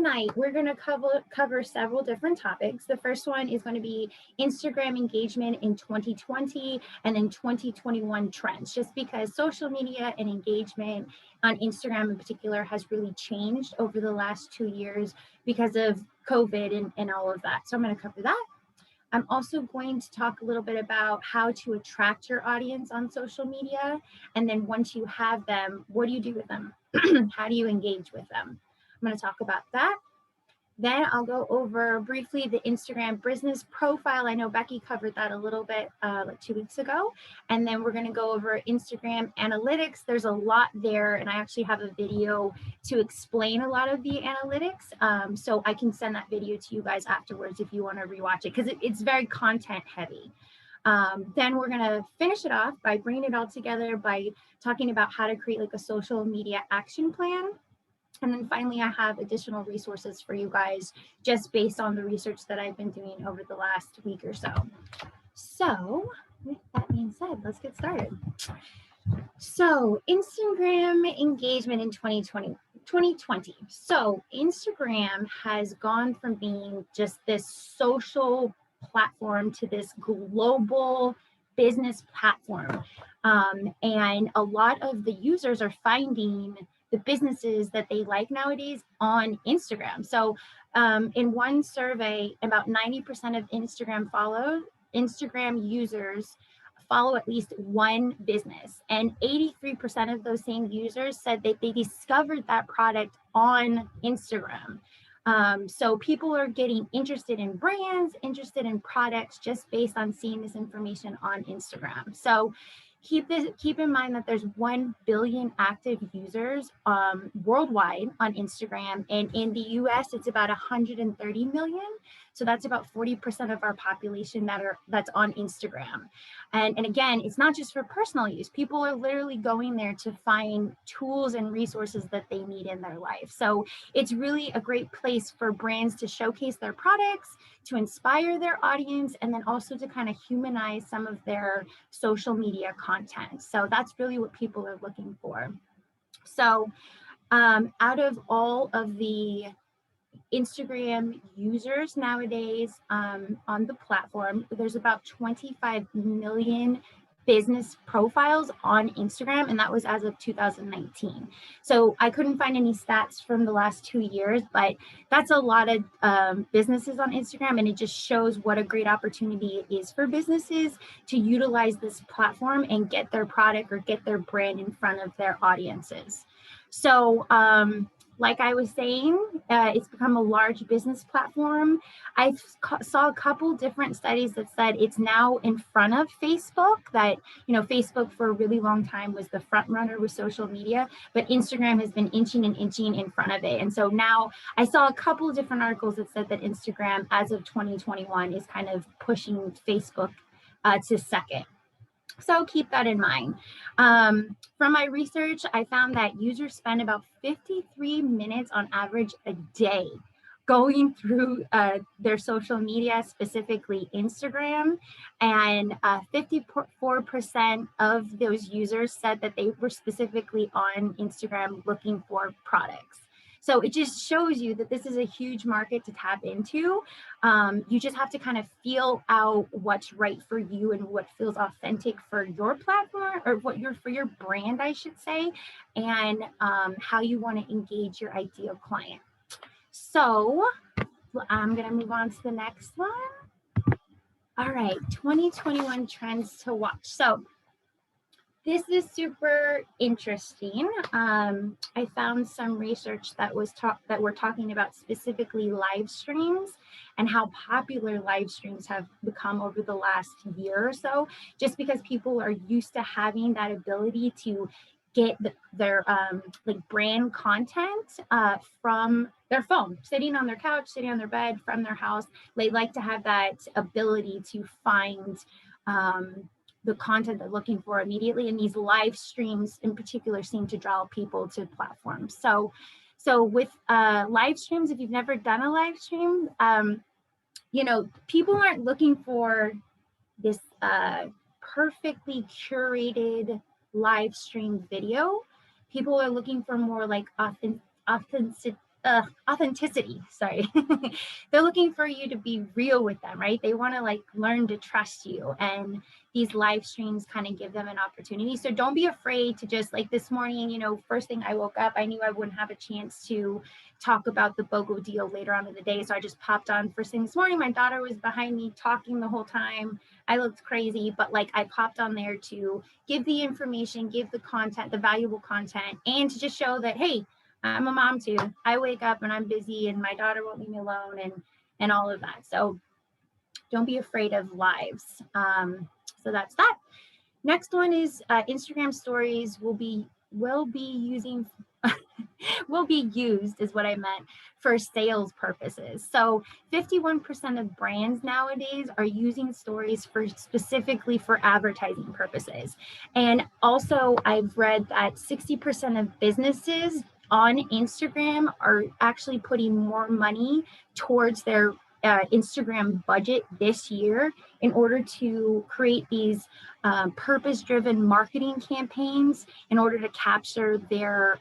tonight we're going to cover several different topics. The first one is going to be Instagram engagement in 2020 and then 2021 trends, just because social media and engagement on Instagram in particular has really changed over the last 2 years because of COVID and all of that. So I'm going to cover that. I'm also going to talk a little bit about how to attract your audience on social media. And then once you have them, what do you do with them? How do you engage with them? I'm going to talk about that. Then I'll go over briefly the Instagram business profile. I know Becky covered that a little bit like 2 weeks ago. And then we're going to go over Instagram analytics. There's a lot there, and I actually have a video to explain a lot of the analytics. So I can send that video to you guys afterwards if you want to rewatch it, because it's very content heavy. Then we're going to finish it off by bringing it all together by talking about how to create like a social media action plan. And then finally, I have additional resources for you guys just based on the research that I've been doing over the last week or so. So with that being said, let's get started. So Instagram engagement in 2020. So Instagram has gone from being just this social platform to this global business platform. And a lot of the users are finding the businesses that they like nowadays on Instagram. So in one survey, about 90% of Instagram users follow at least one business, and 83% of those same users said that they discovered that product on Instagram. So people are getting interested in brands, interested in products just based on seeing this information on Instagram. So keep in mind that there's 1 billion active users worldwide on Instagram, and in the US it's about 130 million. So that's about 40% of our population that's on Instagram. And again, it's not just for personal use. People are literally going there to find tools and resources that they need in their life. So it's really a great place for brands to showcase their products, to inspire their audience, and then also to kind of humanize some of their social media content. So that's really what people are looking for. So out of all of the Instagram users nowadays on the platform, there's about 25 million business profiles on Instagram, and that was as of 2019. So I couldn't find any stats from the last 2 years, but that's a lot of businesses on Instagram, and it just shows what a great opportunity it is for businesses to utilize this platform and get their product or get their brand in front of their audiences. So like I was saying, it's become a large business platform. I saw a couple different studies that said it's now in front of Facebook, that, Facebook for a really long time was the front runner with social media, but Instagram has been inching in front of it. And so now I saw a couple of different articles that said that Instagram, as of 2021, is kind of pushing Facebook to second. So keep that in mind. From my research, I found that users spend about 53 minutes on average a day going through their social media, specifically Instagram, and 54% of those users said that they were specifically on Instagram looking for products. So it just shows you that this is a huge market to tap into. You just have to kind of feel out what's right for you and what feels authentic for your platform, or for your brand, I should say, and how you want to engage your ideal client. So I'm going to move on to the next one. All right, 2021 trends to watch. So this is super interesting. I found some research that we're talking about specifically live streams and how popular live streams have become over the last year or so, just because people are used to having that ability to get their like brand content from their phone, sitting on their couch, sitting on their bed, from their house. They like to have that ability to find the content they're looking for immediately, and these live streams in particular seem to draw people to platforms. So with live streams, if you've never done a live stream, people aren't looking for this perfectly curated live stream video. People are looking for more like authenticity, sorry. They're looking for you to be real with them, right? They want to like learn to trust you, and these live streams kind of give them an opportunity. So don't be afraid to just, like this morning, you know, first thing I woke up, I knew I wouldn't have a chance to talk about the BOGO deal later on in the day. So I just popped on first thing this morning. My daughter was behind me talking the whole time. I looked crazy, but like I popped on there to give the information, give the content, the valuable content, and to just show that, hey, I'm a mom too. I wake up and I'm busy and my daughter won't leave me alone, and all of that. So don't be afraid of lives. So that's that. Next one is Instagram stories will be using will be used, is what I meant, for sales purposes. So 51% of brands nowadays are using stories for specifically for advertising purposes. And also I've read that 60% of businesses on Instagram are actually putting more money towards their Instagram budget this year in order to create these purpose-driven marketing campaigns in order to capture their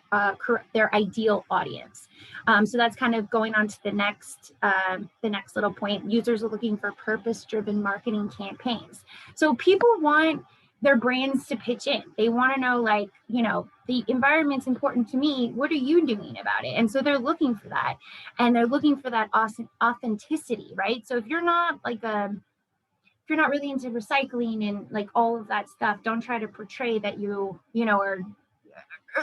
ideal audience. So that's kind of going on to the next little point. Users are looking for purpose-driven marketing campaigns. So people want their brands to pitch in. They want to know, like, you know, the environment's important to me. What are you doing about it? And so they're looking for that, and they're looking for that authenticity, right? So if you're not like if you're not really into recycling and like all of that stuff, don't try to portray that you know, are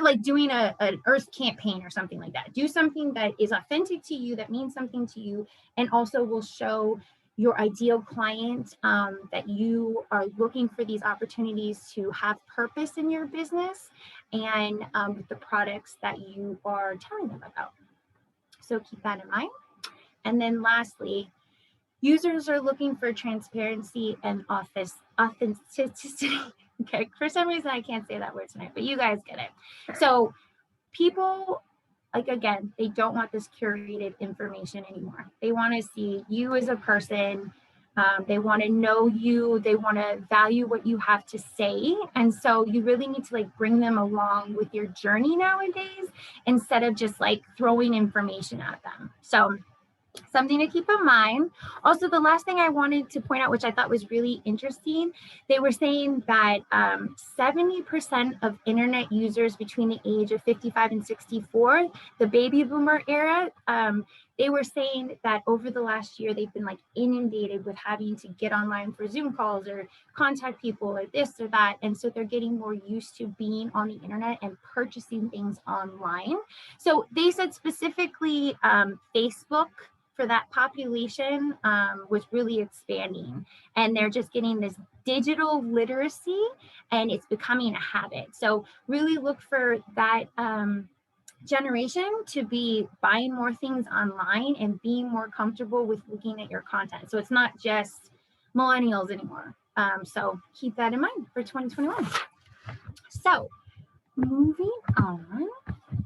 like doing an earth campaign or something like that. Do something that is authentic to you, that means something to you, and also will show your ideal client that you are looking for these opportunities to have purpose in your business and with the products that you are telling them about. So keep that in mind. And then lastly, users are looking for transparency and authenticity. Okay, for some reason I can't say that word tonight, but you guys get it. So people, like, again, they don't want this curated information anymore. They want to see you as a person. They want to know you. They want to value what you have to say. And so you really need to like bring them along with your journey nowadays instead of just like throwing information at them. So something to keep in mind. Also, the last thing I wanted to point out, which I thought was really interesting, they were saying that 70% of internet users between the age of 55 and 64, the baby boomer era, they were saying that over the last year, they've been like inundated with having to get online for Zoom calls or contact people or this or that. And so they're getting more used to being on the internet and purchasing things online. So they said specifically Facebook, for that population was really expanding, and they're just getting this digital literacy and it's becoming a habit. So really look for that generation to be buying more things online and being more comfortable with looking at your content. So it's not just millennials anymore. So keep that in mind for 2021. So moving on.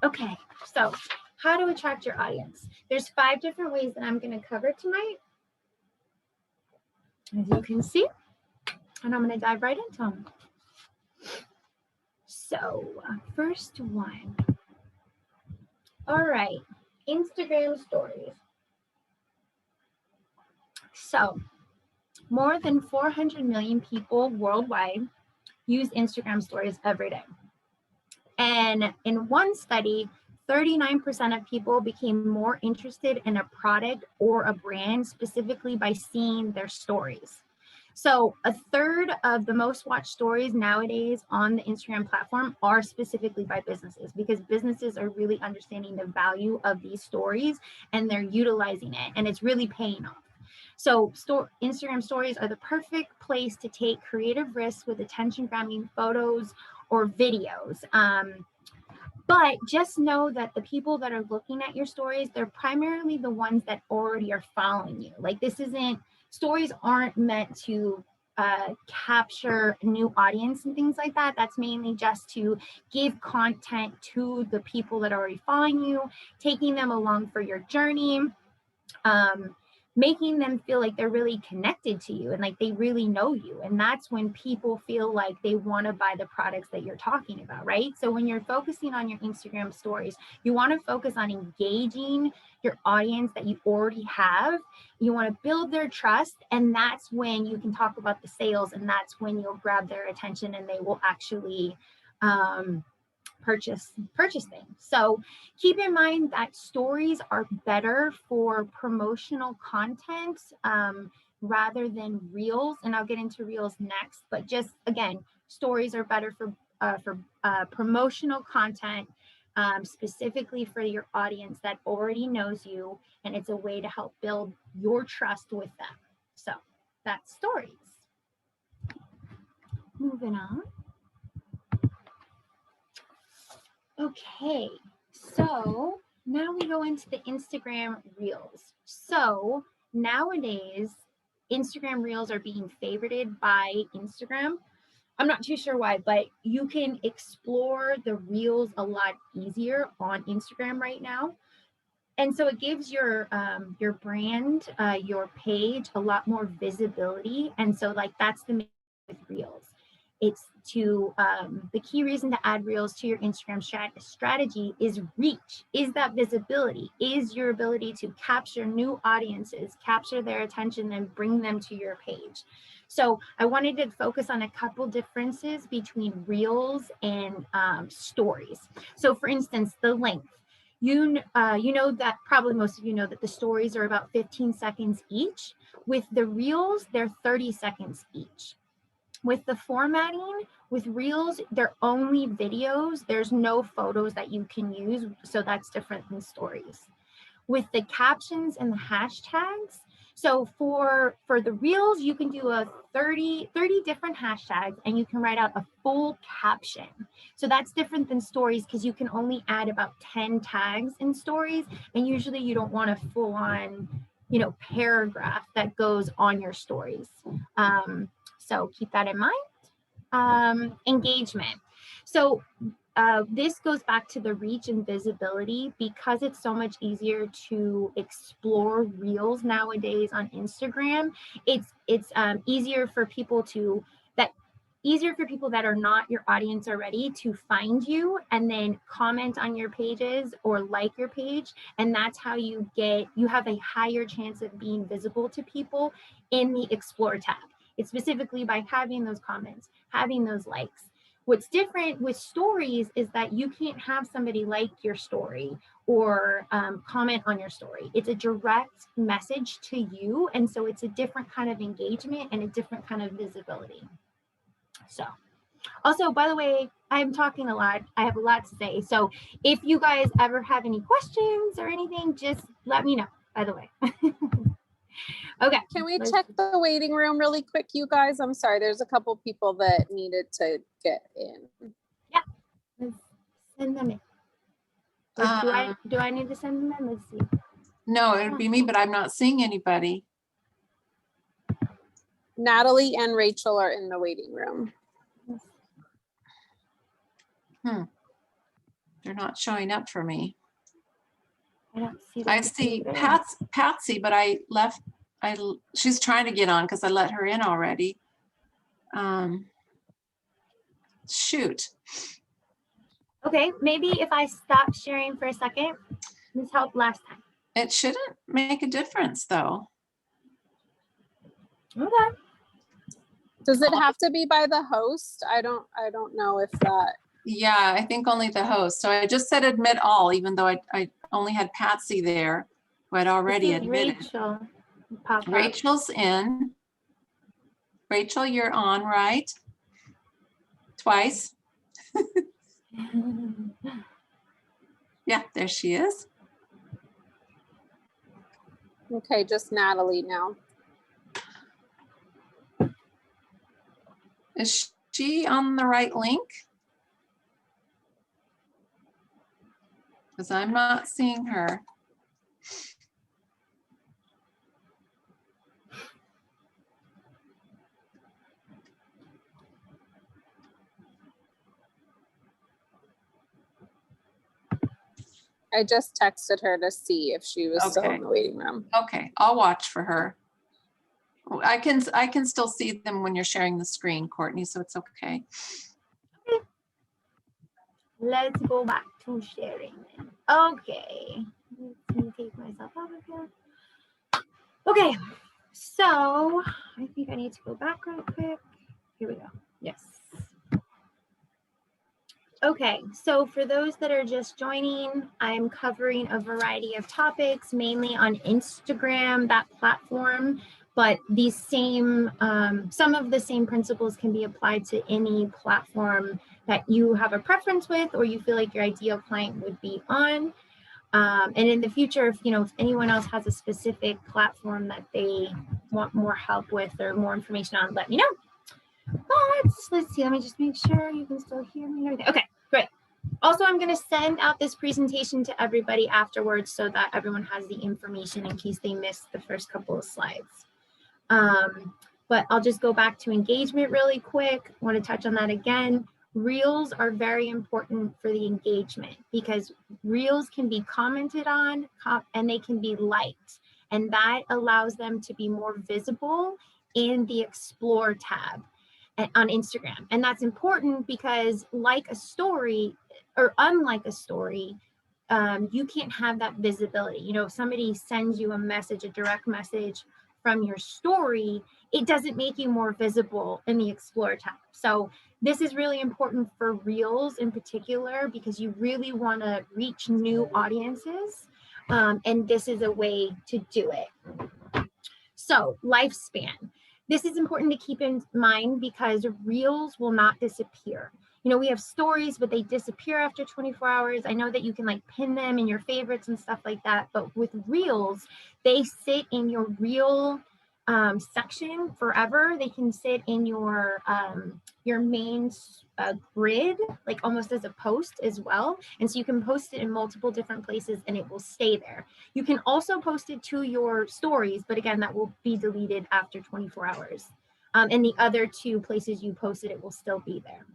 Okay, so how to attract your audience. There's 5 different ways that I'm going to cover tonight, as you can see, and I'm going to dive right into them. So first one. All right, Instagram stories. So more than 400 million people worldwide use Instagram stories every day. And in one study, 39% of people became more interested in a product or a brand specifically by seeing their stories. So a third of the most watched stories nowadays on the Instagram platform are specifically by businesses, because businesses are really understanding the value of these stories and they're utilizing it, and it's really paying off. So Instagram stories are the perfect place to take creative risks with attention-grabbing photos or videos. But just know that the people that are looking at your stories, they're primarily the ones that already are following you. Like, this isn't, stories aren't meant to capture a new audience and things like that. That's mainly just to give content to the people that are already following you, taking them along for your journey. making them feel like they're really connected to you and like they really know you. And that's when people feel like they want to buy the products that you're talking about, right? So when you're focusing on your Instagram stories, you want to focus on engaging your audience that you already have. You want to build their trust, and that's when you can talk about the sales, and that's when you'll grab their attention and they will actually purchase things. So keep in mind that stories are better for promotional content rather than reels, and I'll get into reels next. But just again, stories are better for promotional content, specifically for your audience that already knows you, and it's a way to help build your trust with them. So that's stories. Moving on. Okay, so now we go into the Instagram Reels. So nowadays, Instagram Reels are being favorited by Instagram. I'm not too sure why, but you can explore the Reels a lot easier on Instagram right now. And so it gives your brand, your page a lot more visibility. And so like that's the main with Reels. It's to the key reason to add Reels to your Instagram strategy is reach, is that visibility, is your ability to capture new audiences, capture their attention, and bring them to your page. So I wanted to focus on a couple differences between Reels and stories. So for instance, the length. You know that probably most of you know that the stories are about 15 seconds each. With the Reels, they're 30 seconds each. With the formatting, with Reels, they're only videos. There's no photos that you can use, so that's different than stories. With the captions and the hashtags, so for the Reels, you can do a 30 different hashtags and you can write out a full caption. So that's different than stories because you can only add about 10 tags in stories, and usually you don't want a full-on, paragraph that goes on your stories. So keep that in mind. Engagement. So this goes back to the reach and visibility because it's so much easier to explore Reels nowadays on Instagram. It's easier for people that are not your audience already to find you and then comment on your pages or like your page. And that's how you have a higher chance of being visible to people in the Explore tab. It's specifically by having those comments, having those likes. What's different with stories is that you can't have somebody like your story or comment on your story. It's a direct message to you. And so it's a different kind of engagement and a different kind of visibility. So also, by the way, I'm talking a lot. I have a lot to say. So if you guys ever have any questions or anything, just let me know, by the way. Okay. Can we check the waiting room really quick, you guys? I'm sorry, there's a couple people that needed to get in. Yeah, let's send them in. Do I need to send them in? Let's see. No, it would be me, but I'm not seeing anybody. Natalie and Rachel are in the waiting room. They're not showing up for me. I don't see them. I see Patsy, but she's trying to get on because I let her in already. Shoot. Okay, maybe if I stop sharing for a second, this helped last time. It shouldn't make a difference though. Okay. Does it have to be by the host? I don't know if that. Yeah, I think only the host. So I just said admit all, even though I only had Patsy there, who had already admitted. Rachel. Rachel's in. Rachel, you're on, right? Twice. Yeah, there she is. Okay, just Natalie now. Is she on the right link? Because I'm not seeing her. I just texted her to see if she was still Okay. in the waiting room. Okay, I'll watch for her. I can still see them when you're sharing the screen, Kourtnee, so it's okay. Let's go back to sharing then. Okay. Let me take myself out of here. Okay, so I think I need to go back real quick. Here we go. Yes. Okay, so for those that are just joining, I'm covering a variety of topics, mainly on Instagram, that platform, but these same, some of the same principles can be applied to any platform that you have a preference with or you feel like your ideal client would be on. And in the future, if anyone else has a specific platform that they want more help with or more information on, let me know. But let's see, let me just make sure you can still hear me and everything. Okay, great. Also, I'm going to send out this presentation to everybody afterwards so that everyone has the information in case they missed the first couple of slides. But I'll just go back to engagement really quick. I want to touch on that again. Reels are very important for the engagement because reels can be commented on and they can be liked. And that allows them to be more visible in the Explore tab on Instagram. And that's important because like a story or unlike a story, you can't have that visibility. If somebody sends you a message, a direct message from your story, it doesn't make you more visible in the Explore tab. So this is really important for Reels in particular because you really want to reach new audiences. And this is a way to do it. So lifespan. This is important to keep in mind because Reels will not disappear. We have stories, but they disappear after 24 hours. I know that you can like pin them in your favorites and stuff like that, but with Reels, they sit in your Reel section forever. They can sit in your main grid, like almost as a post as well. And so you can post it in multiple different places and it will stay there. You can also post it to your stories, but again, that will be deleted after 24 hours. And the other two places you posted, it will still be there.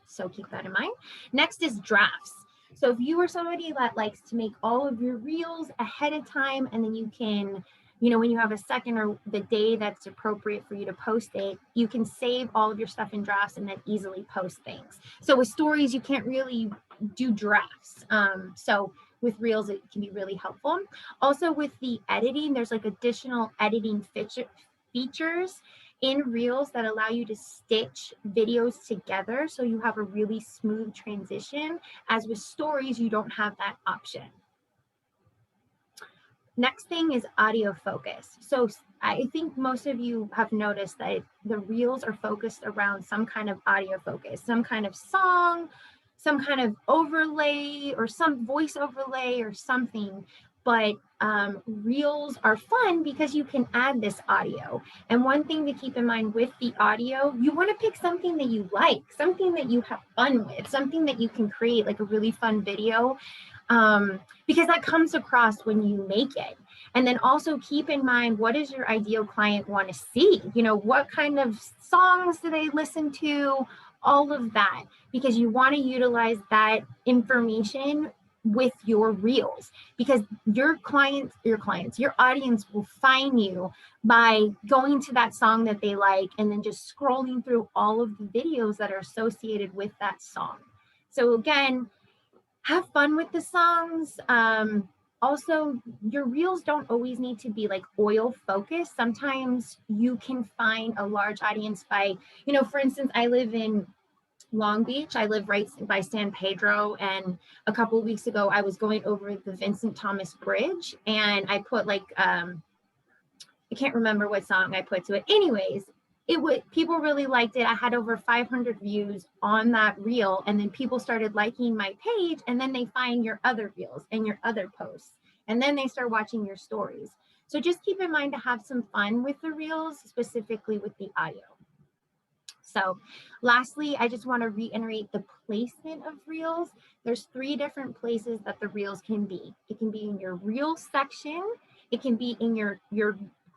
So keep that in mind. Next is drafts. So if you are somebody that likes to make all of your reels ahead of time, and then you can, when you have a second or the day that's appropriate for you to post it, you can save all of your stuff in drafts and then easily post things. So with stories, you can't really do drafts. So with reels, it can be really helpful. Also with the editing, there's like additional editing features in Reels that allow you to stitch videos together so you have a really smooth transition. As with stories, you don't have that option. Next thing is audio focus. So I think most of you have noticed that the Reels are focused around some kind of audio focus, some kind of song, some kind of overlay or some voice overlay or something. But Reels are fun because you can add this audio. And one thing to keep in mind with the audio, you want to pick something that you like, something that you have fun with, something that you can create like a really fun video, because that comes across when you make it. And then also keep in mind, what does your ideal client want to see? What kind of songs do they listen to? All of that, because you want to utilize that information with your reels, because your audience will find you by going to that song that they like and then just scrolling through all of the videos that are associated with that song. So again, have fun with the songs. Also, your reels don't always need to be like oil focused. Sometimes you can find a large audience by, for instance, I live in Long Beach. I live right by San Pedro, and a couple of weeks ago I was going over the Vincent Thomas Bridge, and I put like I can't remember what song I put to it. Anyways, people really liked it. I had over 500 views on that reel, and then people started liking my page, and then they find your other reels and your other posts, and then they start watching your stories. So just keep in mind to have some fun with the reels, specifically with the audio. So lastly, I just want to reiterate the placement of reels. There's 3 different places that the reels can be. It can be in your reel section, it can be in your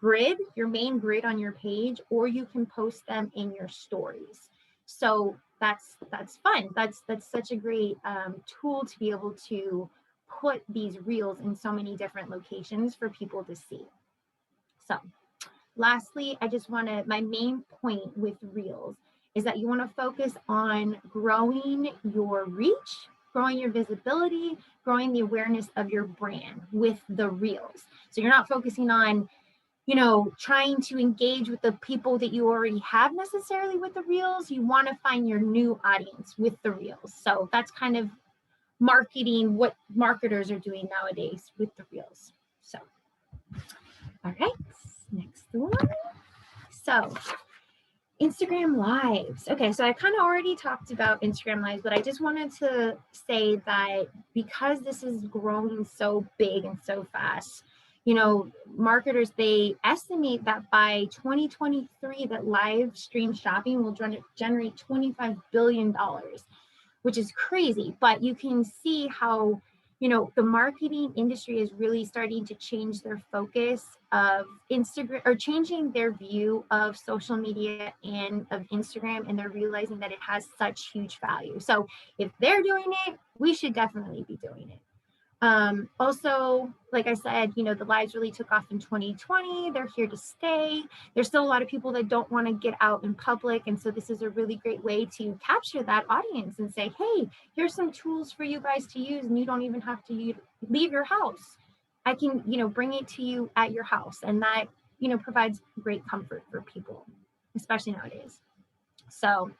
grid, your main grid on your page, or you can post them in your stories. So that's fun. That's such a great tool to be able to put these reels in so many different locations for people to see. So lastly, I just want to, my main point with reels is that you want to focus on growing your reach, growing your visibility, growing the awareness of your brand with the reels. So you're not focusing on, you know, trying to engage with the people that you already have necessarily with the reels. You want to find your new audience with the reels. So that's kind of marketing, what marketers are doing nowadays with the reels. So, all right, next one. So Instagram Lives. Okay, so I kind of already talked about Instagram Lives, but I just wanted to say that because this is growing so big and so fast, you know, marketers, they estimate that by 2023 that live stream shopping will generate $25 billion, which is crazy. But you can see how, you know, the marketing industry is really starting to change their focus of Instagram, or changing their view of social media and of Instagram, and they're realizing that it has such huge value. So if they're doing it, we should definitely be doing it. Also, like I said, you know, the lives really took off in 2020. They're here to stay. There's still a lot of people that don't want to get out in public. And so this is a really great way to capture that audience and say, hey, here's some tools for you guys to use, and you don't even have to leave your house. I can, you know, bring it to you at your house. And that, you know, provides great comfort for people, especially nowadays. So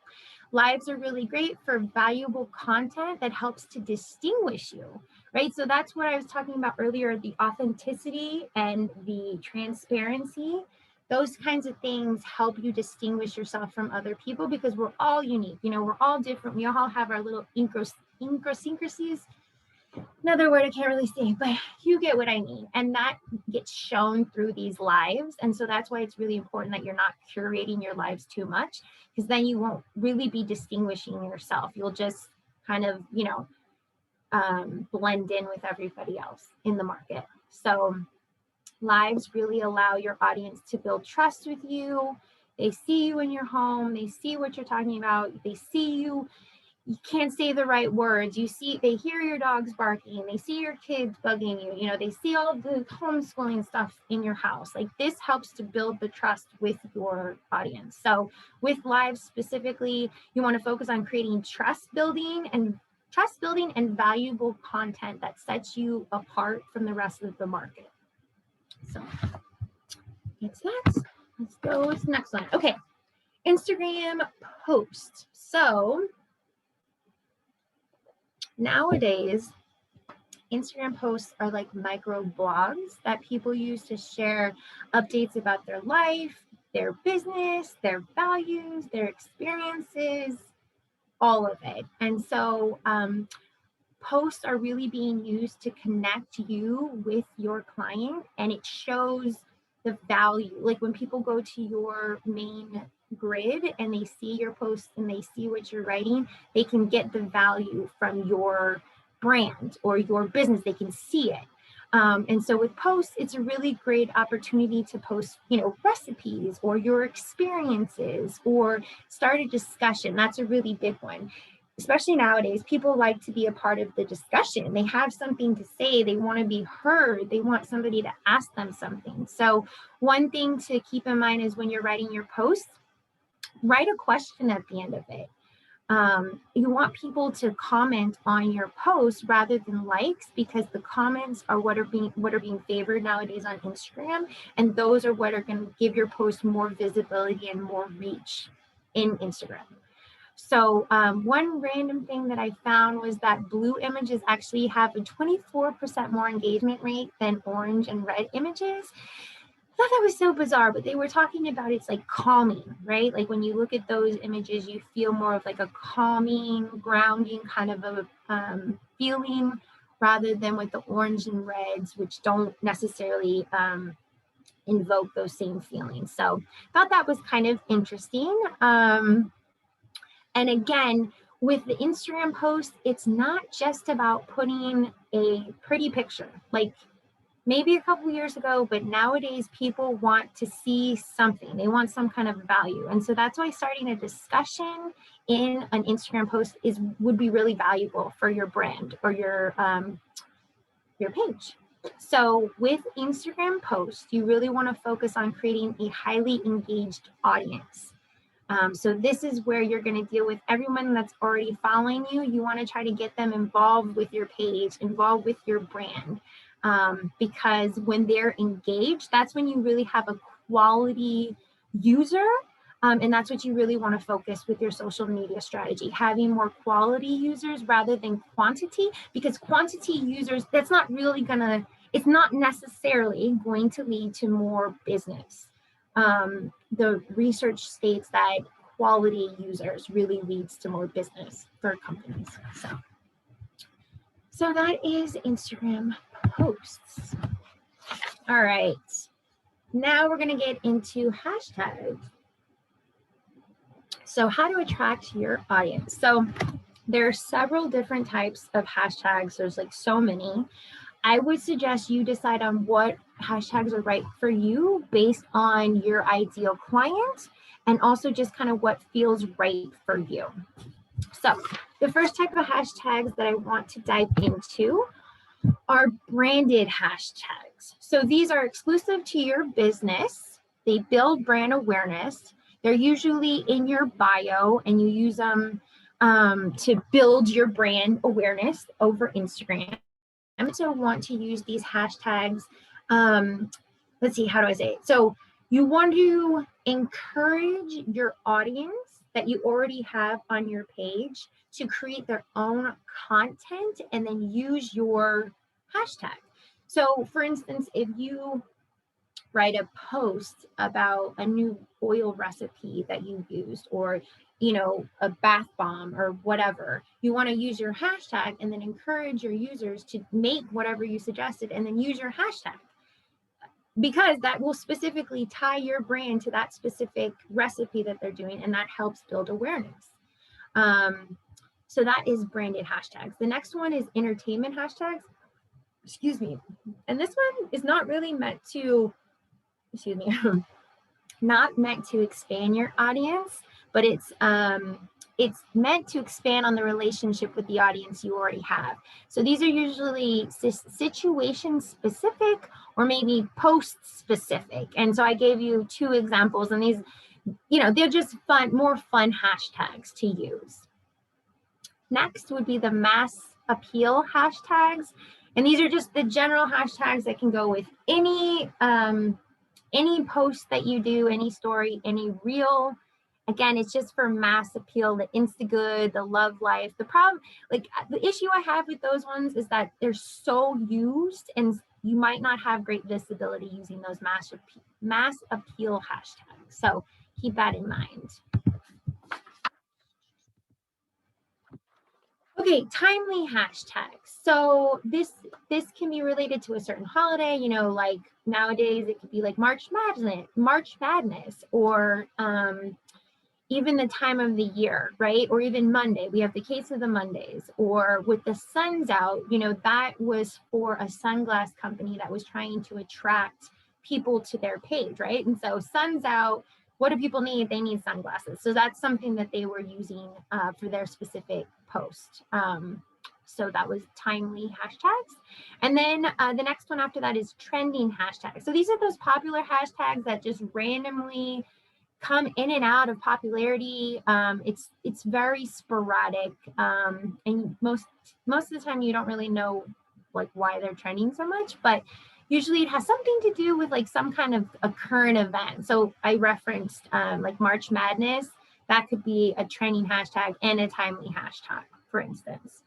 lives are really great for valuable content that helps to distinguish you, right? So that's what I was talking about earlier, the authenticity and the transparency. Those kinds of things help you distinguish yourself from other people, because we're all unique. You know, we're all different. We all have our little idiosyncrasies. Another word I can't really say, but you get what I mean. And that gets shown through these lives. And so that's why it's really important that you're not curating your lives too much, because then you won't really be distinguishing yourself. You'll just kind of, you know, blend in with everybody else in the market. So lives really allow your audience to build trust with you. They see you in your home. They see what you're talking about. They see you. You can't say the right words. They hear your dogs barking, they see your kids bugging you, you know, they see all the homeschooling stuff in your house. Like, this helps to build the trust with your audience. So with lives specifically, you want to focus on creating trust building and valuable content that sets you apart from the rest of the market. So that's that. Let's go to the next one. Okay, Instagram post. So nowadays, Instagram posts are like micro blogs that people use to share updates about their life, their business, their values, their experiences, all of it. And so posts are really being used to connect you with your client, and it shows the value. Like when people go to your main grid and they see your posts and they see what you're writing, they can get the value from your brand or your business. They can see it. And so with posts, it's a really great opportunity to post, you know, recipes or your experiences, or start a discussion. That's a really big one. Especially nowadays, people like to be a part of the discussion. They have something to say. They want to be heard. They want somebody to ask them something. So one thing to keep in mind is when you're writing your post, write a question at the end of it. You want people to comment on your post rather than likes, because the comments are what are being favored nowadays on Instagram, and those are what are going to give your post more visibility and more reach in Instagram. So one random thing that I found was that blue images actually have a 24% more engagement rate than orange and red images. I thought that was so bizarre, but they were talking about it's like calming, right? Like when you look at those images, you feel more of like a calming, grounding kind of a feeling, rather than with the orange and reds, which don't necessarily invoke those same feelings. So I thought that was kind of interesting. And again, with the Instagram post, it's not just about putting a pretty picture. Like, maybe a couple years ago, but nowadays people want to see something. They want some kind of value. And so that's why starting a discussion in an Instagram post would be really valuable for your brand or your page. So with Instagram posts, you really want to focus on creating a highly engaged audience. So this is where you're going to deal with everyone that's already following you. You want to try to get them involved with your page, involved with your brand, because when they're engaged, that's when you really have a quality user. And that's what you really want to focus with your social media strategy, having more quality users rather than quantity, because quantity users, that's not really gonna, it's not necessarily going to lead to more business. The research states that quality users really leads to more business for companies. So that is Instagram posts. All right, now we're gonna get into hashtags. So how to attract your audience. So there are several different types of hashtags. There's like so many. I would suggest you decide on what hashtags are right for you based on your ideal client and also just kind of what feels right for you. So the first type of hashtags that I want to dive into are branded hashtags. So these are exclusive to your business. They build brand awareness. They're usually in your bio and you use them to build your brand awareness over Instagram. I also want to use these hashtags. Let's see, how do I say it? So you want to encourage your audience that you already have on your page to create their own content and then use your hashtag. So for instance, if you write a post about a new oil recipe that you used, or a bath bomb or whatever, you want to use your hashtag and then encourage your users to make whatever you suggested and then use your hashtag, because that will specifically tie your brand to that specific recipe that they're doing, and that helps build awareness. So that is branded hashtags. The next one is entertainment hashtags. Excuse me. And this one is not really meant to, not meant to expand your audience, but it's meant to expand on the relationship with the audience you already have. So these are usually situation specific or maybe post specific. And so I gave you 2 examples, and these, they're just more fun hashtags to use. Next would be the mass appeal hashtags. And these are just the general hashtags that can go with any post that you do, any story, any reel. Again, it's just for mass appeal, the Instagood, the love life. The problem, like the issue I have with those ones is that they're so used and you might not have great visibility using those mass appeal hashtags. So keep that in mind. Okay, timely hashtags. So this can be related to a certain holiday, like nowadays it could be like March Madness, or even the time of the year, right? Or even Monday, we have the case of the Mondays, or with the sun's out, that was for a sunglass company that was trying to attract people to their page, right? And so sun's out, what do people need? They need sunglasses. So that's something that they were using for their specific post. So that was timely hashtags. And then the next one after that is trending hashtags. So these are those popular hashtags that just randomly come in and out of popularity. It's very sporadic, and most of the time you don't really know like why they're trending so much, but usually it has something to do with like some kind of a current event. So I referenced like March Madness. That could be a trending hashtag and a timely hashtag, for instance.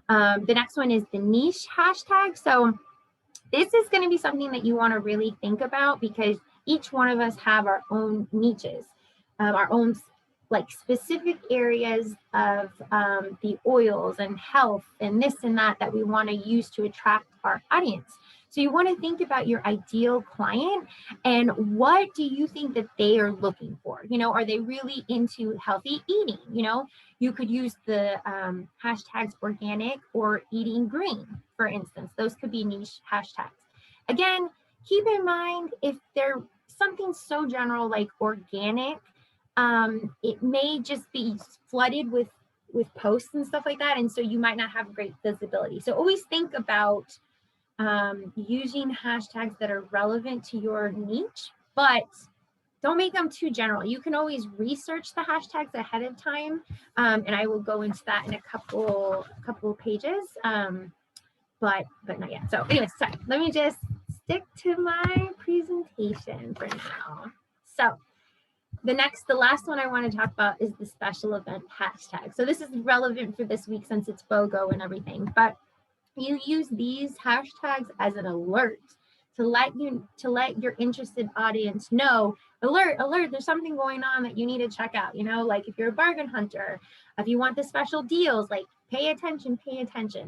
The next one is the niche hashtag. So this is going to be something that you want to really think about, because each one of us have our own niches, our own like specific areas of the oils and health and this and that we want to use to attract our audience. So you want to think about your ideal client and what do you think that they are looking for? Are they really into healthy eating? You could use the hashtags organic or eating green, for instance. Those could be niche hashtags. again, keep in mind if they're something so general like organic, it may just be flooded with posts and stuff like that, and so you might not have great visibility. So always think about using hashtags that are relevant to your niche, but don't make them too general. You can always research the hashtags ahead of time, and I will go into that in a couple of pages, but not yet. So anyways, sorry, let me just stick to my presentation for now. So the last one I want to talk about is the special event hashtag. So this is relevant for this week since it's BOGO and everything, but you use these hashtags as an alert to let your interested audience know, alert, there's something going on that you need to check out. You know, like if you're a bargain hunter, if you want the special deals, like pay attention.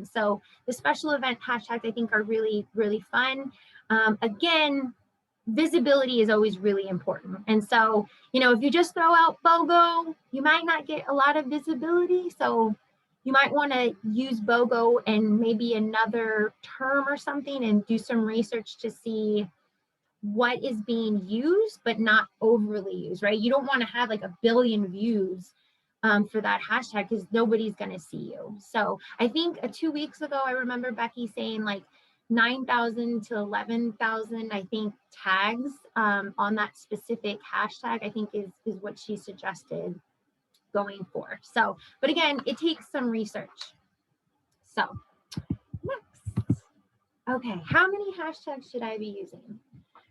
So the special event hashtags I think are really, really fun. Again, visibility is always really important. And so, you know, if you just throw out BOGO, you might not get a lot of visibility. So you might want to use BOGO and maybe another term or something and do some research to see what is being used, but not overly used, right? You don't want to have like 1 billion views for that hashtag because nobody's going to see you. So I think 2 weeks ago, I remember Becky saying like 9,000 to 11,000, I think, tags on that specific hashtag, I think is what she suggested going for. So, but again, it takes some research. So next, okay, how many hashtags should I be using?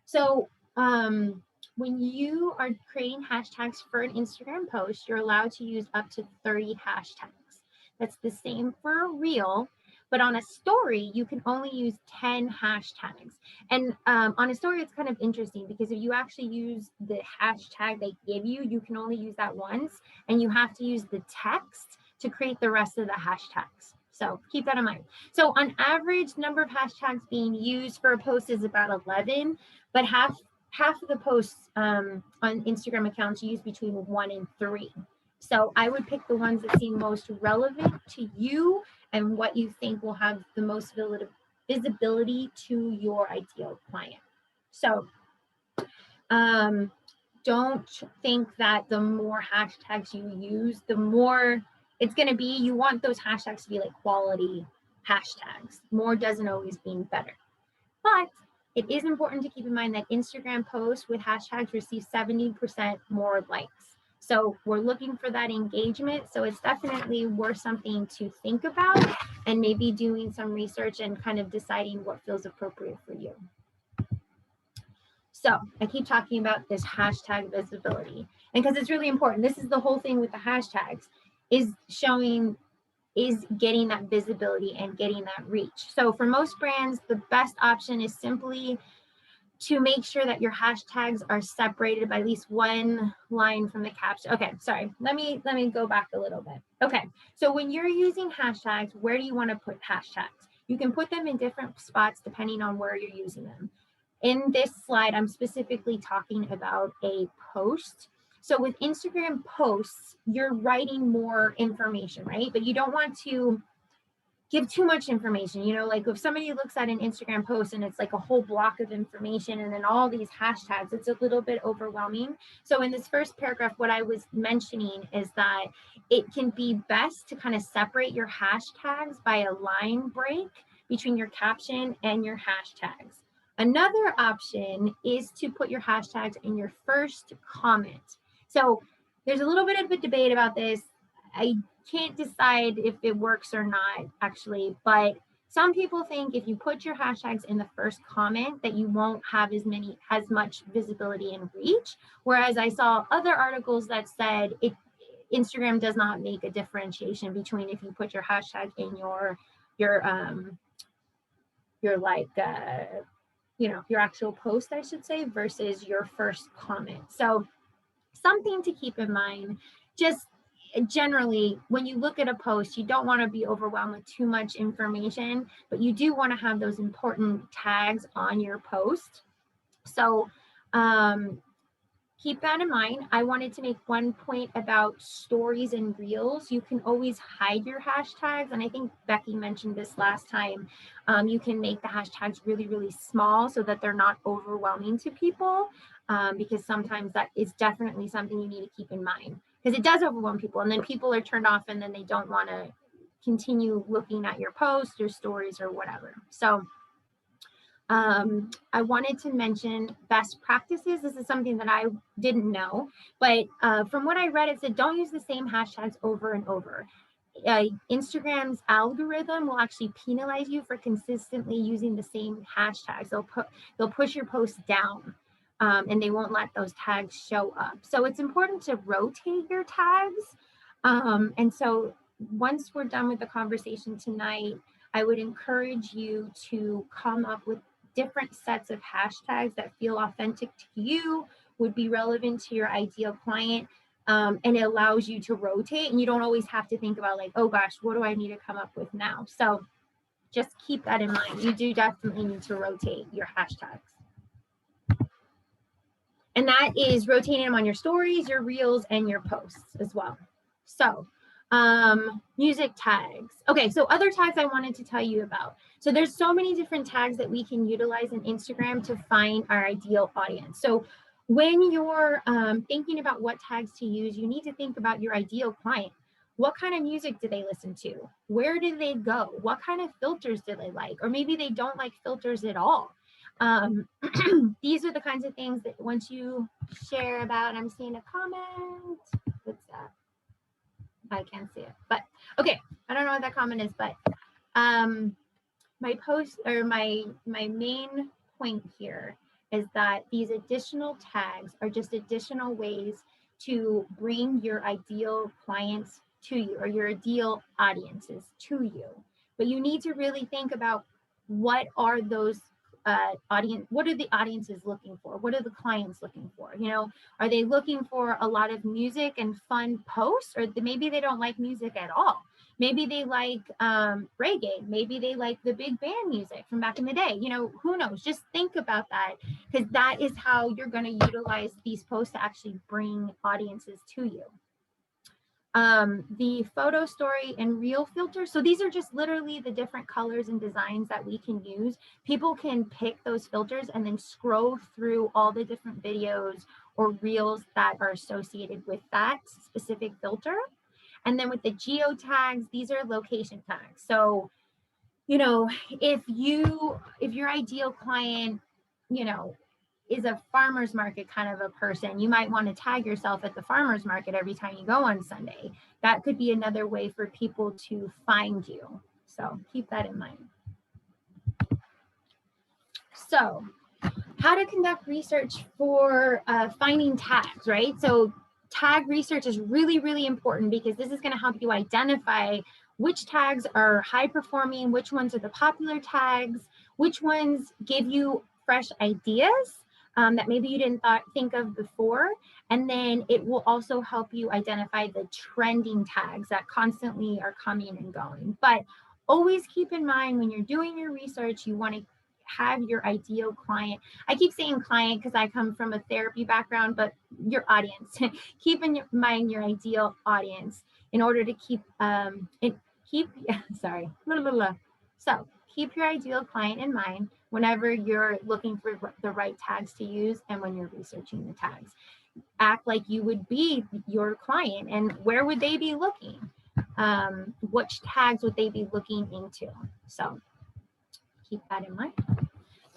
So when you are creating hashtags for an Instagram post, you're allowed to use up to 30 hashtags. That's the same for a reel, but on a story, you can only use 10 hashtags. And on a story, it's kind of interesting because if you actually use the hashtag they give you, you can only use that once, and you have to use the text to create the rest of the hashtags. So keep that in mind. So on average, number of hashtags being used for a post is about 11, but half of the posts on Instagram accounts use between 1 and 3. So I would pick the ones that seem most relevant to you and what you think will have the most visibility to your ideal client. So don't think that the more hashtags you use, the more it's going to be. You want those hashtags to be like quality hashtags. More doesn't always mean better. But it is important to keep in mind that Instagram posts with hashtags receive 70% more likes. So we're looking for that engagement. So it's definitely worth something to think about and maybe doing some research and kind of deciding what feels appropriate for you. So I keep talking about this hashtag visibility, and because it's really important, this is the whole thing with the hashtags, is getting that visibility and getting that reach. So for most brands, the best option is simply to make sure that your hashtags are separated by at least one line from the caption. Okay, sorry, let me go back a little bit. Okay, so when you're using hashtags, where do you want to put hashtags? You can put them in different spots depending on where you're using them. In this slide, I'm specifically talking about a post. So with Instagram posts, you're writing more information, right? But you don't want to give too much information. You know, like if somebody looks at an Instagram post and it's like a whole block of information and then all these hashtags, it's a little bit overwhelming. So in this first paragraph, what I was mentioning is that it can be best to kind of separate your hashtags by a line break between your caption and your hashtags. Another option is to put your hashtags in your first comment. So there's a little bit of a debate about this. I can't decide if it works or not, actually, but some people think if you put your hashtags in the first comment that you won't have as much visibility and reach. Whereas I saw other articles that said Instagram does not make a differentiation between if you put your hashtag in your actual post, I should say, versus your first comment. So something to keep in mind. Just generally, when you look at a post, you don't want to be overwhelmed with too much information, but you do want to have those important tags on your post. So keep that in mind. I wanted to make one point about stories and reels. You can always hide your hashtags. And I think Becky mentioned this last time. You can make the hashtags really, really small so that they're not overwhelming to people, because sometimes that is definitely something you need to keep in mind, because it does overwhelm people, and then people are turned off and then they don't want to continue looking at your posts or stories or whatever. So I wanted to mention best practices. This is something that I didn't know, but from what I read, it said don't use the same hashtags over and over. Instagram's algorithm will actually penalize you for consistently using the same hashtags. They'll push your posts down, and they won't let those tags show up. So it's important to rotate your tags. And so once we're done with the conversation tonight, I would encourage you to come up with different sets of hashtags that feel authentic to you, would be relevant to your ideal client, and it allows you to rotate, and you don't always have to think about like, oh gosh, what do I need to come up with now? So just keep that in mind. You do definitely need to rotate your hashtags. And that is rotating them on your stories, your reels, and your posts as well. So music tags. Okay, so other tags I wanted to tell you about. So there's so many different tags that we can utilize in Instagram to find our ideal audience. So when you're thinking about what tags to use, you need to think about your ideal client. What kind of music do they listen to? Where do they go? What kind of filters do they like? Or maybe they don't like filters at all. These are the kinds of things that once you share about, I'm seeing a comment. What's that? I can't see it, but okay. I don't know what that comment is, but my post or my main point here is that these additional tags are just additional ways to bring your ideal clients to you, or your ideal audiences to you. But you need to really think about what are those what are the audiences looking for? What are the clients looking for? You know, are they looking for a lot of music and fun posts, or maybe they don't like music at all? Maybe they like reggae. Maybe they like the big band music from back in the day. You know, who knows? Just think about that, because that is how you're going to utilize these posts to actually bring audiences to you. The photo, story, and reel filter. So these are just literally the different colors and designs that we can use. People can pick those filters and then scroll through all the different videos or reels that are associated with that specific filter. And then with the geo tags, these are location tags. So, you know, if your ideal client, you know, is a farmer's market kind of a person, you might want to tag yourself at the farmer's market every time you go on Sunday. That could be another way for people to find you. So keep that in mind. So how to conduct research for finding tags, right? So tag research is really, really important, because this is going to help you identify which tags are high performing, which ones are the popular tags, which ones give you fresh ideas that maybe you didn't think of before. And then it will also help you identify the trending tags that constantly are coming and going. But always keep in mind, when you're doing your research, you want to have your ideal client. I keep saying client because I come from a therapy background, but your audience. Keep in mind your ideal audience in order to keep So keep your ideal client in mind whenever you're looking for the right tags to use and when you're researching the tags. Act like you would be your client, and where would they be looking? Which tags would they be looking into? So keep that in mind.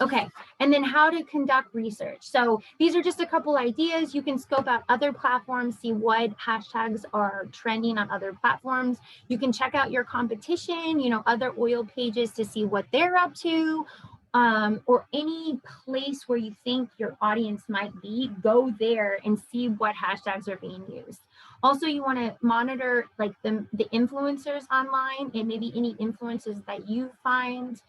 Okay, and then how to conduct research. So these are just a couple ideas. You can scope out other platforms, see what hashtags are trending on other platforms. You can check out your competition, you know, other oil pages to see what they're up to, or any place where you think your audience might be. Go there and see what hashtags are being used. Also, you want to monitor like the influencers online, and maybe any influencers that you find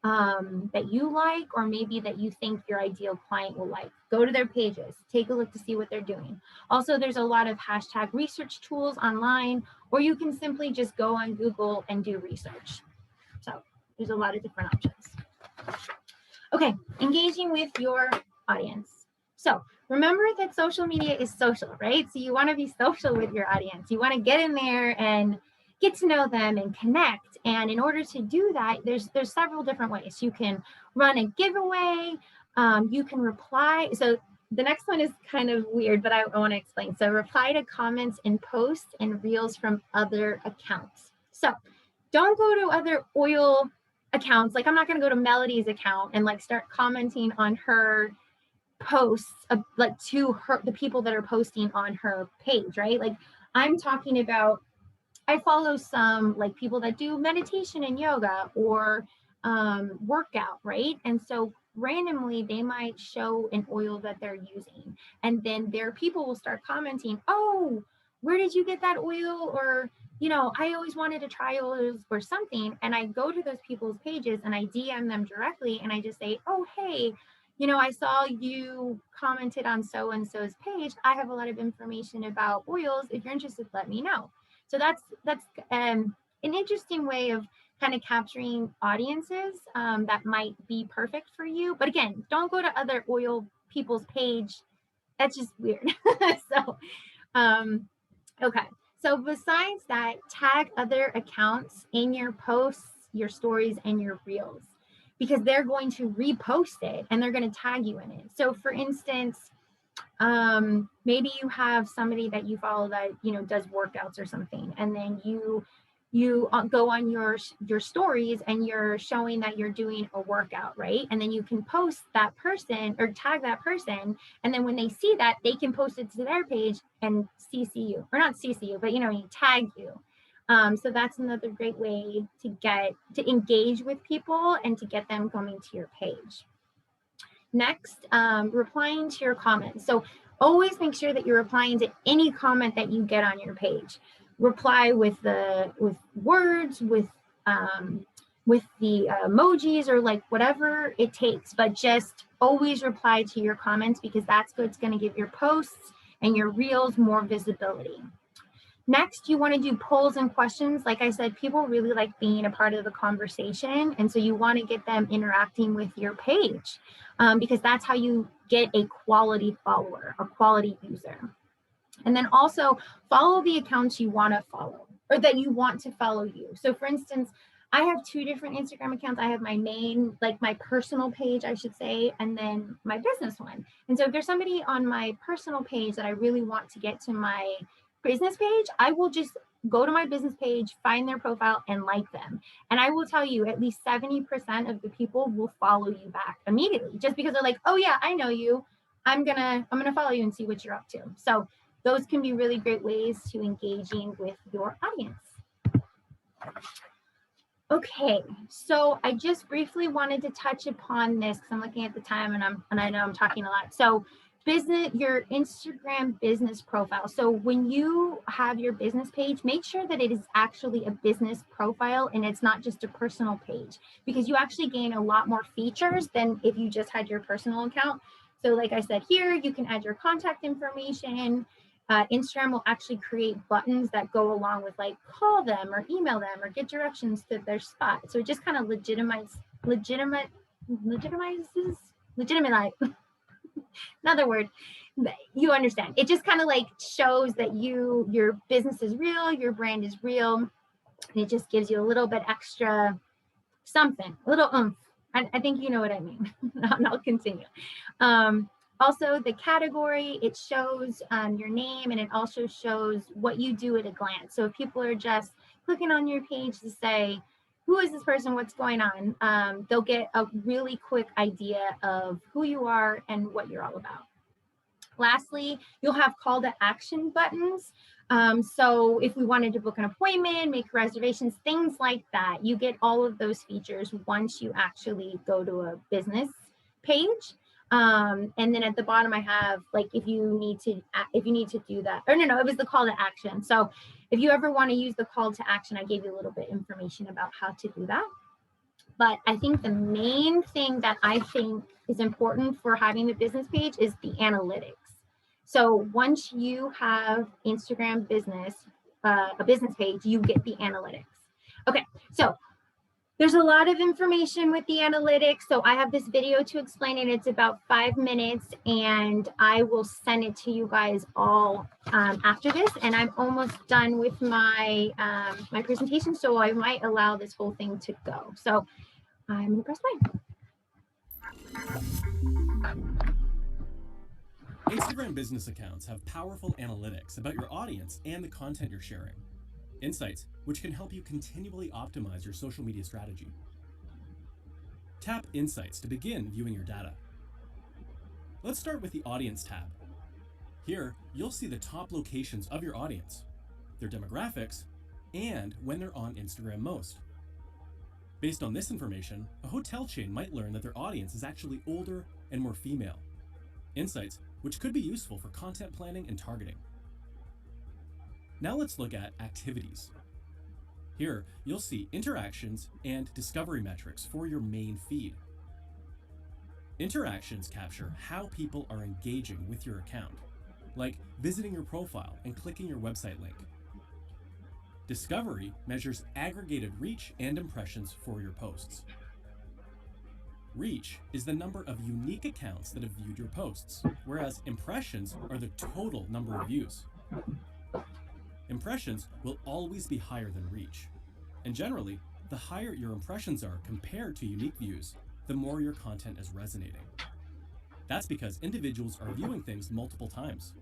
that you like, or maybe that you think your ideal client will like. Go to their pages, take a look to see what they're doing. Also, there's a lot of hashtag research tools online, or you can simply just go on Google and do research. So there's a lot of different options. Okay, engaging with your audience. So remember that social media is social, right? So you want to be social with your audience. You want to get in there and get to know them and connect. And in order to do that, there's several different ways. You can run a giveaway. You can reply. So the next one is kind of weird, but I want to explain. So reply to comments and posts and reels from other accounts. So don't go to other oil accounts. Like I'm not going to go to Melody's account and like start commenting on her posts like to her, the people that are posting on her page, right? Like I'm talking about, I follow some like people that do meditation and yoga or workout, right? And so randomly they might show an oil that they're using, and then their people will start commenting, oh, where did you get that oil? Or, you know, I always wanted to try oils or something. And I go to those people's pages and I DM them directly and I just say, oh, hey, you know, I saw you commented on so and so's page. I have a lot of information about oils. If you're interested, let me know. So that's an interesting way of kind of capturing audiences that might be perfect for you. But again, don't go to other oil people's page. That's just weird. So, okay. So besides that, tag other accounts in your posts, your stories, and your reels, because they're going to repost it and they're going to tag you in it. So for instance, maybe you have somebody that you follow that, you know, does workouts or something, and then you go on your stories and you're showing that you're doing a workout, right? And then you can post that person or tag that person, and then when they see that, they can post it to their page and CC you, or not CC you, but you know, you tag you. So that's another great way to engage with people and to get them coming to your page. Next, replying to your comments. So always make sure that you're replying to any comment that you get on your page. Reply with words, with the emojis, or like whatever it takes, but just always reply to your comments, because that's what's going to give your posts and your reels more visibility. Next, you want to do polls and questions. Like I said, people really like being a part of the conversation. And so you want to get them interacting with your page because that's how you get a quality follower, a quality user. And then also follow the accounts you want to follow, or that you want to follow you. So for instance, I have 2 different Instagram accounts. I have my main, like my personal page, I should say, and then my business one. And so if there's somebody on my personal page that I really want to get to my business page, I will just go to my business page, find their profile, and like them. And I will tell you, at least 70% of the people will follow you back immediately, just because they're like, oh yeah, I know you. I'm gonna follow you and see what you're up to. So those can be really great ways to engaging with your audience. Okay, so I just briefly wanted to touch upon this because I'm looking at the time and I know I'm talking a lot. So your Instagram business profile. So when you have your business page, make sure that it is actually a business profile and it's not just a personal page, because you actually gain a lot more features than if you just had your personal account. So like I said here, you can add your contact information. Instagram will actually create buttons that go along with like call them or email them or get directions to their spot. So it just kind of legitimizes another word, you understand. It just kind of like shows that your business is real, your brand is real, and it just gives you a little bit extra something, a little oomph. I think you know what I mean. And I'll continue. Also, the category, it shows your name, and it also shows what you do at a glance. So if people are just clicking on your page to say, who is this person, what's going on, they'll get a really quick idea of who you are and what you're all about. Lastly, you'll have call to action buttons. So if we wanted to book an appointment, make reservations, things like that, you get all of those features once you actually go to a business page. And then at the bottom, I have like, if you need to do that, or no, it was the call to action. So if you ever want to use the call to action, I gave you a little bit of information about how to do that. But I think the main thing that I think is important for having a business page is the analytics. So once you have Instagram business, a business page, you get the analytics. Okay, so There's a lot of information with the analytics. So I have this video to explain it. It's about 5 minutes, and I will send it to you guys all after this. And I'm almost done with my my presentation, so I might allow this whole thing to go. So I'm gonna press play. Instagram business accounts have powerful analytics about your audience and the content you're sharing. Insights which can help you continually optimize your social media strategy. Tap Insights to begin viewing your data. Let's start with the Audience tab. Here, you'll see the top locations of your audience, their demographics, and when they're on Instagram most. Based on this information, a hotel chain might learn that their audience is actually older and more female. Insights which could be useful for content planning and targeting. Now let's look at activities. Here, you'll see interactions and discovery metrics for your main feed. Interactions capture how people are engaging with your account, like visiting your profile and clicking your website link. Discovery measures aggregated reach and impressions for your posts. Reach is the number of unique accounts that have viewed your posts, whereas impressions are the total number of views. Impressions will always be higher than reach, and generally, the higher your impressions are compared to unique views, the more your content is resonating. That's because individuals are viewing things multiple times.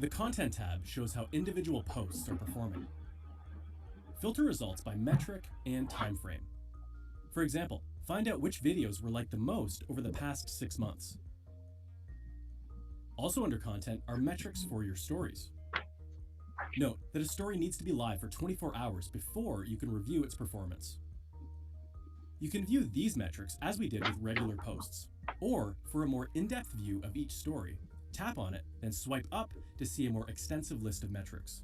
The Content tab shows how individual posts are performing. Filter results by metric and time frame. For example, find out which videos were liked the most over the past 6 months. Also under Content are metrics for your stories. Note that a story needs to be live for 24 hours before you can review its performance. You can view these metrics as we did with regular posts, or for a more in-depth view of each story, tap on it, then swipe up to see a more extensive list of metrics.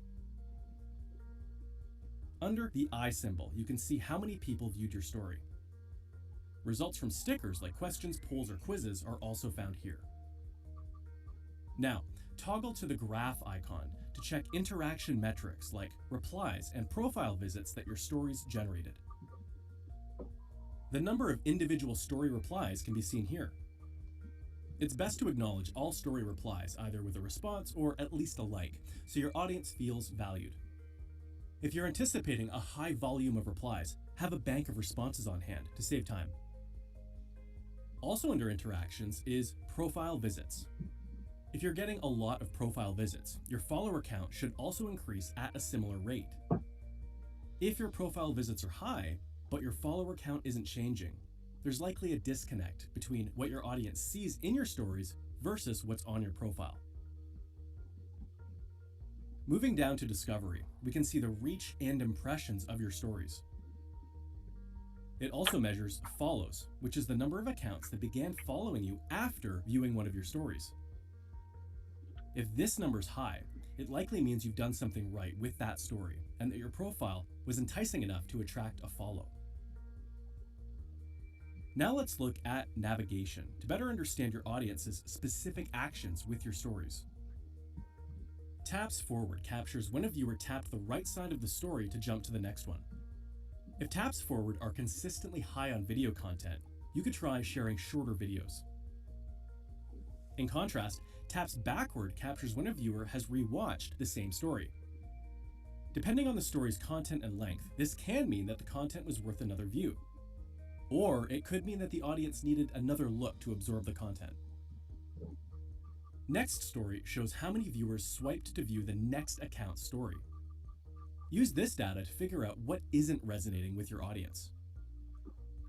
Under the eye symbol, you can see how many people viewed your story. Results from stickers like questions, polls, or quizzes are also found here. Now, toggle to the graph icon to check interaction metrics like replies and profile visits that your stories generated. The number of individual story replies can be seen here. It's best to acknowledge all story replies either with a response or at least a like, so your audience feels valued. If you're anticipating a high volume of replies, have a bank of responses on hand to save time. Also under interactions is profile visits. If you're getting a lot of profile visits, your follower count should also increase at a similar rate. If your profile visits are high, but your follower count isn't changing, there's likely a disconnect between what your audience sees in your stories versus what's on your profile. Moving down to discovery, we can see the reach and impressions of your stories. It also measures follows, which is the number of accounts that began following you after viewing one of your stories. If this number's high, it likely means you've done something right with that story and that your profile was enticing enough to attract a follow. Now let's look at navigation to better understand your audience's specific actions with your stories. Taps forward captures when a viewer tapped the right side of the story to jump to the next one. If taps forward are consistently high on video content, you could try sharing shorter videos. In contrast, taps backward captures when a viewer has rewatched the same story. Depending on the story's content and length, this can mean that the content was worth another view. Or it could mean that the audience needed another look to absorb the content. Next story shows how many viewers swiped to view the next account's story. Use this data to figure out what isn't resonating with your audience.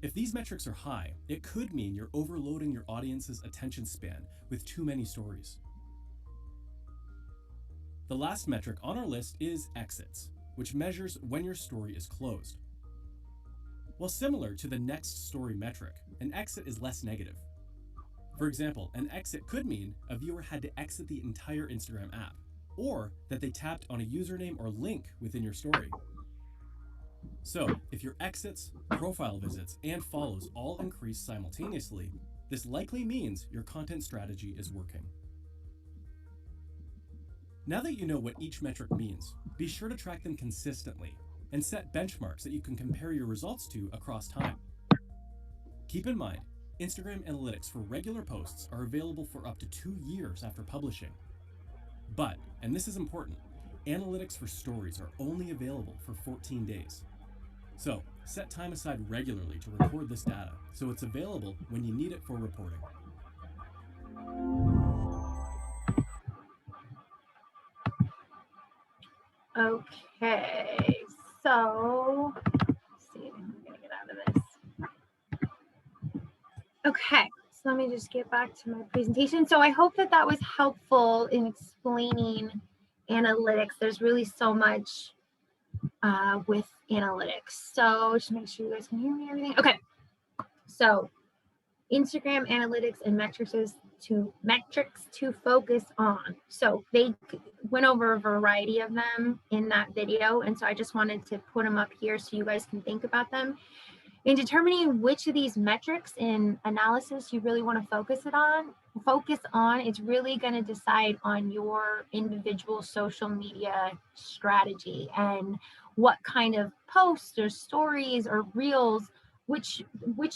If these metrics are high, it could mean you're overloading your audience's attention span with too many stories. The last metric on our list is exits, which measures when your story is closed. While similar to the next story metric, an exit is less negative. For example, an exit could mean a viewer had to exit the entire Instagram app, or that they tapped on a username or link within your story. So, if your exits, profile visits, and follows all increase simultaneously, this likely means your content strategy is working. Now that you know what each metric means, be sure to track them consistently and set benchmarks that you can compare your results to across time. Keep in mind, Instagram analytics for regular posts are available for up to 2 years after publishing. But, and this is important, analytics for stories are only available for 14 days. So, set time aside regularly to record this data so it's available when you need it for reporting. Okay, so let's see, I'm gonna get out of this. Okay, so let me just get back to my presentation. So I hope that that was helpful in explaining analytics. There's really so much with analytics. So just make sure you guys can hear me and everything. Okay, so Instagram analytics and metrics to focus on. So they went over a variety of them in that video, and so I just wanted to put them up here so you guys can think about them. In determining which of these metrics in analysis you really want to focus on, it's really going to decide on your individual social media strategy and what kind of posts or stories or reels, which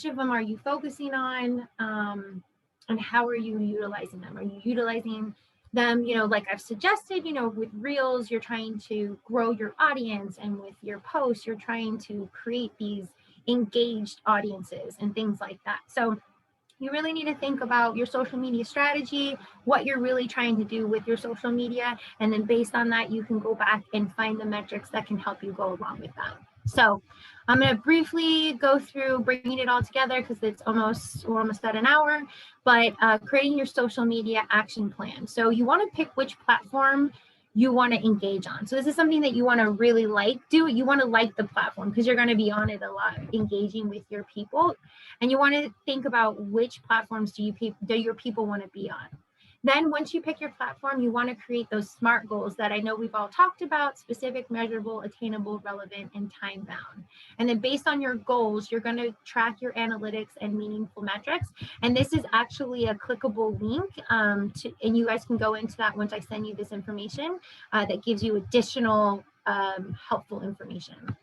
of them are you focusing on, and how are you utilizing them? Are you utilizing them, like I've suggested, with reels, you're trying to grow your audience, and with your posts, you're trying to create these engaged audiences and things like that. So you really need to think about your social media strategy, what you're really trying to do with your social media, and then based on that, you can go back and find the metrics that can help you go along with that. So I'm going to briefly go through bringing it all together because we're almost at an hour, but creating your social media action plan. So you want to pick which platform you want to engage on. So this is something that you want to really you want to like the platform because you're going to be on it a lot, engaging with your people. And you want to think about which platforms do your people want to be on. Then once you pick your platform, you want to create those SMART goals that I know we've all talked about: specific, measurable, attainable, relevant, and time bound. And then based on your goals, you're going to track your analytics and meaningful metrics. And this is actually a clickable link, and you guys can go into that once I send you this information that gives you additional helpful information.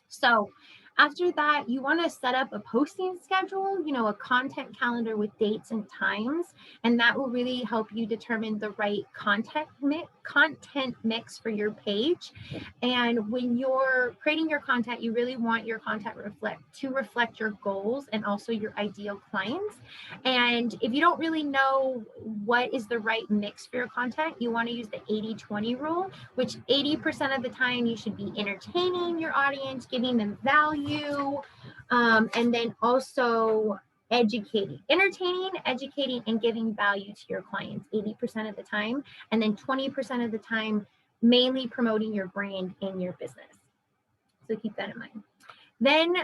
So after that, you want to set up a posting schedule, a content calendar with dates and times, and that will really help you determine the right content mix for your page. And when you're creating your content, you really want your content to reflect your goals and also your ideal clients. And if you don't really know what is the right mix for your content, you want to use the 80-20 rule, which 80% of the time you should be entertaining your audience, giving them value, and then also entertaining, educating, and giving value to your clients 80% of the time, and then 20% of the time mainly promoting your brand and your business. So keep that in mind. Then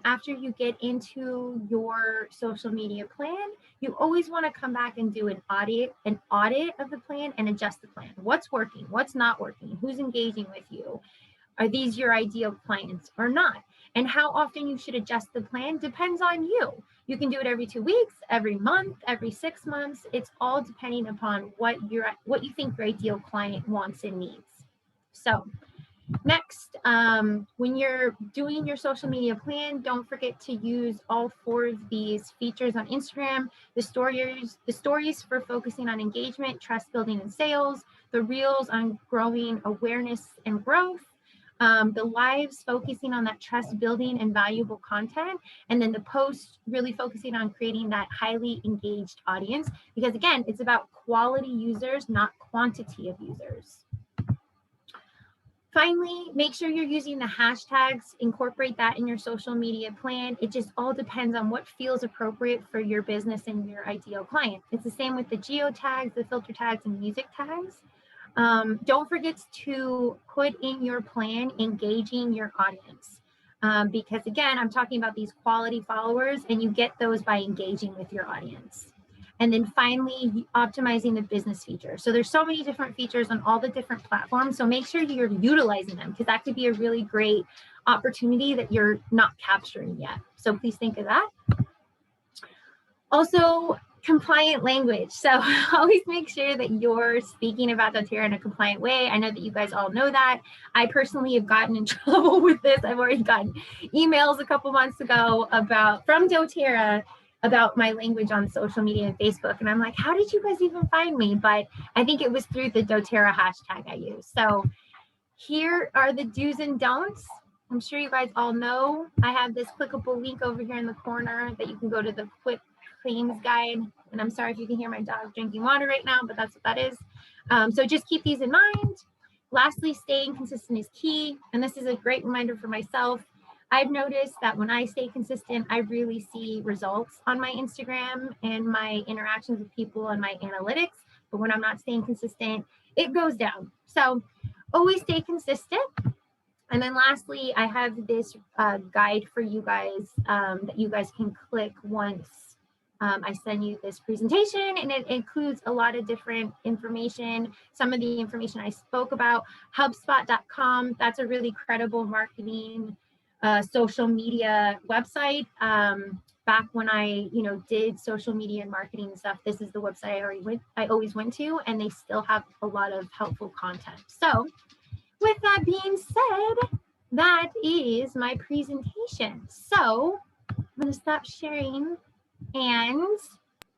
after you get into your social media plan, you always want to come back and do an audit of the plan and adjust the plan. What's working? What's not working? Who's engaging with you? Are these your ideal clients or not? And how often you should adjust the plan depends on you. You can do it every 2 weeks, every month, every 6 months. It's all depending upon what you think your ideal client wants and needs. So next, when you're doing your social media plan, don't forget to use all 4 of these features on Instagram: the stories for focusing on engagement, trust building, and sales; the reels on growing awareness and growth; the lives focusing on that trust building and valuable content; and then the posts really focusing on creating that highly engaged audience, because again, it's about quality users, not quantity of users. Finally, make sure you're using the hashtags. Incorporate that in your social media plan. It just all depends on what feels appropriate for your business and your ideal client. It's the same with the geo tags, the filter tags, and music tags. Don't forget to put in your plan engaging your audience, because again, I'm talking about these quality followers, and you get those by engaging with your audience. And then finally, optimizing the business features. So there's so many different features on all the different platforms. So make sure you're utilizing them, because that could be a really great opportunity that you're not capturing yet. So please think of that. Also, compliant language. So always make sure that you're speaking about doTERRA in a compliant way. I know that you guys all know that. I personally have gotten in trouble with this. I've already gotten emails a couple months ago from doTERRA about my language on social media and Facebook. And I'm like, how did you guys even find me? But I think it was through the doTERRA hashtag I used. So here are the do's and don'ts. I'm sure you guys all know. I have this clickable link over here in the corner that you can go to the quick claims guide. And I'm sorry if you can hear my dog drinking water right now, but that's what that is. So just keep these in mind. Lastly, staying consistent is key. And this is a great reminder for myself. I've noticed that when I stay consistent, I really see results on my Instagram and my interactions with people and my analytics. But when I'm not staying consistent, it goes down. So always stay consistent. And then lastly, I have this guide for you guys that you guys can click once I send you this presentation, and it includes a lot of different information. Some of the information I spoke about, HubSpot.com, that's a really credible marketing social media website. Back when I, did social media and marketing and stuff, this is the website I always went to, and they still have a lot of helpful content. So with that being said, that is my presentation. So I'm going to stop sharing, and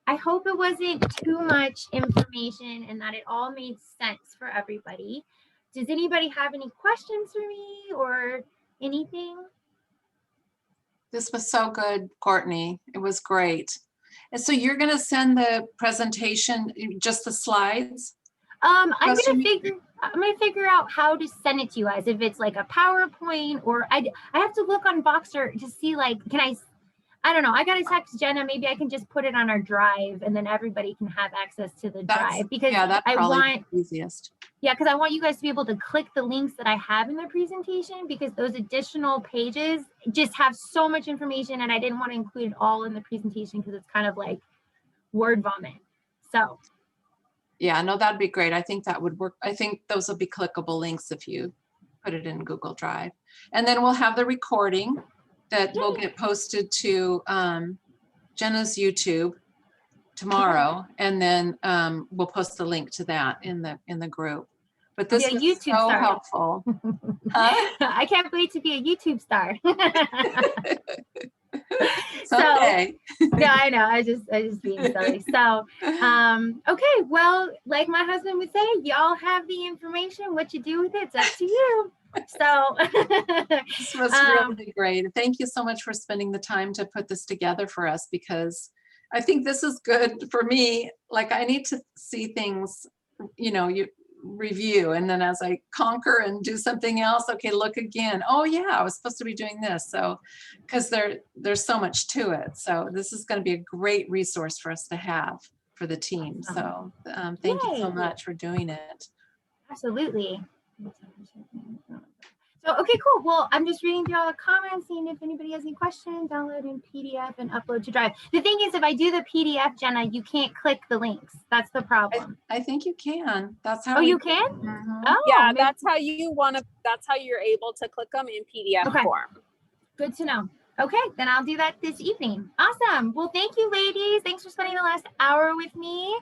I hope it wasn't too much information and that it all made sense for everybody. Does anybody have any questions for me or anything? This was so good, Kourtnee. It was great. And so you're going to send the presentation, just the slides? I'm gonna figure out how to send it to you guys. If it's like a PowerPoint, or I have to look on Voxer to see, like, I don't know. I gotta text Jenna. Maybe I can just put it on our drive, and then everybody can have access to the drive, because that's probably the easiest. Yeah, because I want you guys to be able to click the links that I have in the presentation, because those additional pages just have so much information, and I didn't want to include it all in the presentation because it's kind of like word vomit. So yeah, no, that'd be great. I think that would work. I think those will be clickable links if you put it in Google Drive. And then we'll have the recording that will get posted to Jenna's YouTube tomorrow, and then we'll post the link to that in the group. But this is YouTube so helpful. I can't wait to be a YouTube star. Someday. Yeah, I know. I just being silly. So, okay. Well, like my husband would say, y'all have the information. What you do with it's up to you. So this was really great. Thank you so much for spending the time to put this together for us, because I think this is good for me. Like, I need to see things, you review, and then as I conquer and do something else, okay, look again. Oh yeah, I was supposed to be doing this. So, because there's so much to it. So this is going to be a great resource for us to have for the team. So thank you so much for doing it. Absolutely. So, okay, cool. Well, I'm just reading through all the comments, seeing if anybody has any questions. Download in PDF and upload to Drive. The thing is, if I do the PDF, Jenna, you can't click the links. That's the problem. I think you can. That's how. Oh, you can? Mm-hmm. Oh, yeah, maybe. That's how you're able to click them in PDF form. Good to know. Okay, then I'll do that this evening. Awesome. Well, thank you, ladies. Thanks for spending the last hour with me.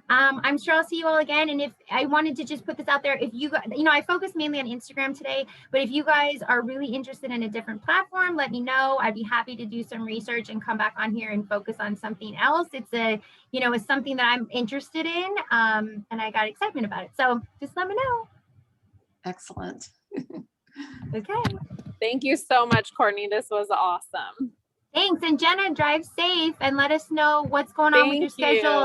I'm sure I'll see you all again. And if I wanted to just put this out there, if you guys, I focused mainly on Instagram today, but if you guys are really interested in a different platform, let me know. I'd be happy to do some research and come back on here and focus on something else. It's it's something that I'm interested in, and I got excitement about it. So just let me know. Excellent. Okay. Thank you so much, Kourtnee. This was awesome. Thanks. And Jenna, drive safe and let us know what's going on with your schedule.